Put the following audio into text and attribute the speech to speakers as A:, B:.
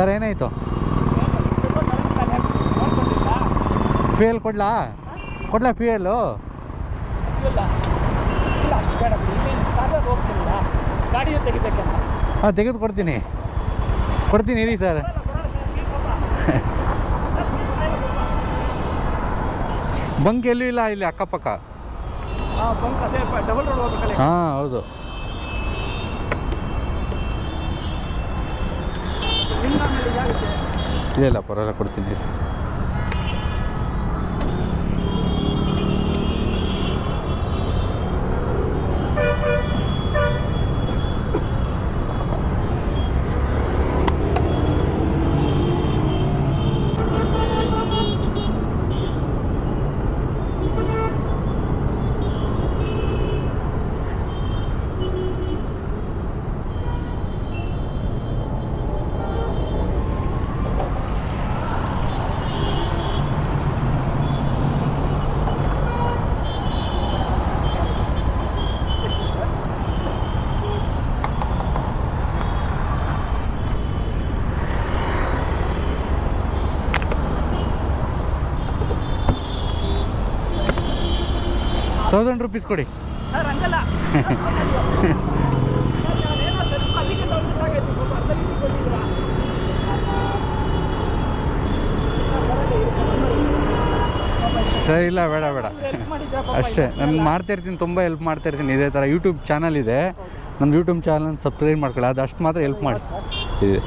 A: Sir ಏನಾಯಿತು? Fuel ಕೊಡ್ಲಾ fuel? ಹಾಂ ತೆಗೆದು ಕೊಡ್ತೀನಿ ಇರಿ ಸರ್. ಬಂಕ್ ಎಲ್ಲೂ ಇಲ್ಲ ಇಲ್ಲಿ ಅಕ್ಕಪಕ್ಕ. ಹಾಂ ಹೌದು. ಇಲ್ಲ ಪರವಾಗಿಲ್ಲ ಕೊಡ್ತೀನಿ. ₹1000 ಕೊಡಿ
B: ಸರ್. ಹಂಗಲ್ಲ
A: ಸರಿ ಇಲ್ಲ ಬೇಡ ಅಷ್ಟೇ. ನಾನು ಮಾಡ್ತಾಯಿರ್ತೀನಿ, ತುಂಬ ಹೆಲ್ಪ್ ಮಾಡ್ತಾಯಿರ್ತೀನಿ. ಇದೇ ಥರ ಯೂಟ್ಯೂಬ್ ಚಾನಲ್ ಇದೆ, ನನ್ನ ಯೂಟ್ಯೂಬ್ ಚಾನಲ್ ಸಬ್ಸ್ಕ್ರೈಬ್ ಮಾಡ್ಕೊಳ್ಳಿ, ಅದು ಅಷ್ಟು ಮಾತ್ರ ಹೆಲ್ಪ್ ಮಾಡಿ ಇದೆ.